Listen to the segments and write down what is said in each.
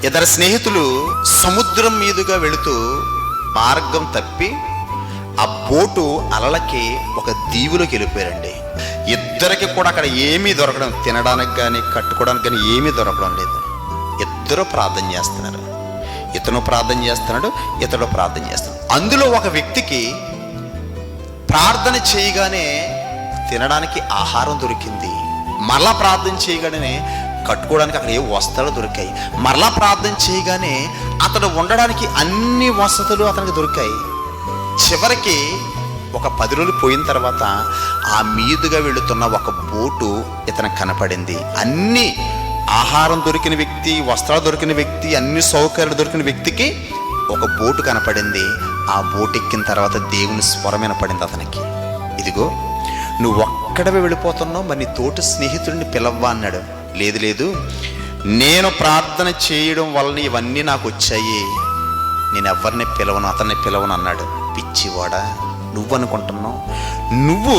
ఇద్దరు స్నేహితులు సముద్రం మీదుగా వెళుతూ మార్గం తప్పి ఆ బోటు అలలకి ఒక దీవులోకి వెళ్ళిపోయారండి. ఇద్దరికి కూడా అక్కడ ఏమీ దొరకడం, తినడానికి కానీ కట్టుకోవడానికి కానీ ఏమీ దొరకడం లేదు. ఇద్దరు ప్రార్థన చేస్తున్నారు. ఇతను ప్రార్థన చేస్తున్నాడు, ఇతడు ప్రార్థన చేస్తున్నాడు. అందులో ఒక వ్యక్తికి ప్రార్థన చేయగానే తినడానికి ఆహారం దొరికింది. మరలా ప్రార్థన చేయగానే కట్టుకోవడానికి అక్కడ ఏ వస్త్రాలు దొరికాయి. మరలా ప్రార్థన చేయగానే అతడు ఉండడానికి అన్ని వసతులు అతనికి దొరికాయి. చివరికి ఒక 10 రోజులు పోయిన తర్వాత ఆ మీదుగా వెళుతున్న ఒక బోటు ఇతనికి కనపడింది. అన్ని ఆహారం దొరికిన వ్యక్తి, వస్త్రాలు దొరికిన వ్యక్తి, అన్ని సౌకర్యాలు దొరికిన వ్యక్తికి ఒక బోటు కనపడింది. ఆ బోటు ఎక్కిన తర్వాత దేవుని స్వరం వినపడింది అతనికి. ఇదిగో నువ్వు ఒక్కడవే వెళ్ళిపోతున్నావు, మరి నీ తోటి స్నేహితుడిని పిలవ్వా అన్నాడు. లేదు లేదు, నేను ప్రార్థన చేయడం వలన ఇవన్నీ నాకు వచ్చాయి, నేను ఎవరిని పిలవను, అతన్ని పిలవను అన్నాడు. పిచ్చివాడా, నువ్వు అనుకుంటున్నావు, నువ్వు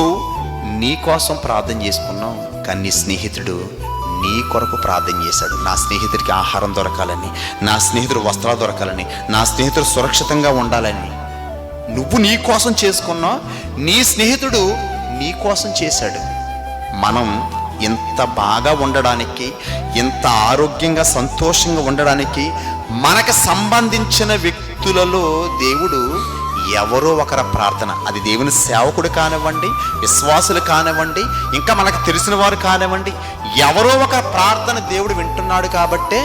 నీ కోసం ప్రార్థన చేసుకున్నావు, కానీ నీ స్నేహితుడు నీ కొరకు ప్రార్థన చేశాడు. నా స్నేహితుడికి ఆహారం దొరకాలని, నా స్నేహితుడు వస్త్రాలు దొరకాలని, నా స్నేహితుడు సురక్షితంగా ఉండాలని నువ్వు నీ కోసం చేసుకున్నావు, నీ స్నేహితుడు నీ కోసం చేశాడు. మనం ఇంత బాగా ఉండడానికి, ఇంత ఆరోగ్యంగా సంతోషంగా ఉండడానికి మనకు సంబంధించిన వ్యక్తులలో దేవుడు ఎవరో ఒకరి ప్రార్థన, అది దేవుని సేవకుడు కానివ్వండి, విశ్వాసులు కానివ్వండి, ఇంకా మనకు తెలిసిన వారు కానివ్వండి, ఎవరో ఒక ప్రార్థన దేవుడు వింటున్నాడు కాబట్టే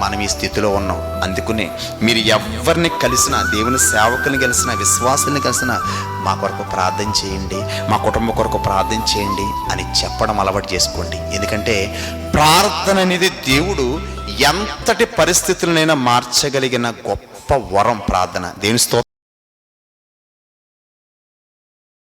మనం ఈ స్థితిలో ఉన్నాం. అందుకనే మీరు ఎవరిని కలిసినా, దేవుని సేవకుని కలిసినా, విశ్వాసుల్ని కలిసినా మా కొరకు ప్రార్థన చేయండి, మా కుటుంబం కొరకు ప్రార్థన చేయండి అని చెప్పడం అలవాటు చేసుకోండి. ఎందుకంటే ప్రార్థన అనేది దేవుడు ఎంతటి పరిస్థితులనైనా మార్చగలిగిన గొప్ప వరం ప్రార్థన. దేవుని స్తోత్రం.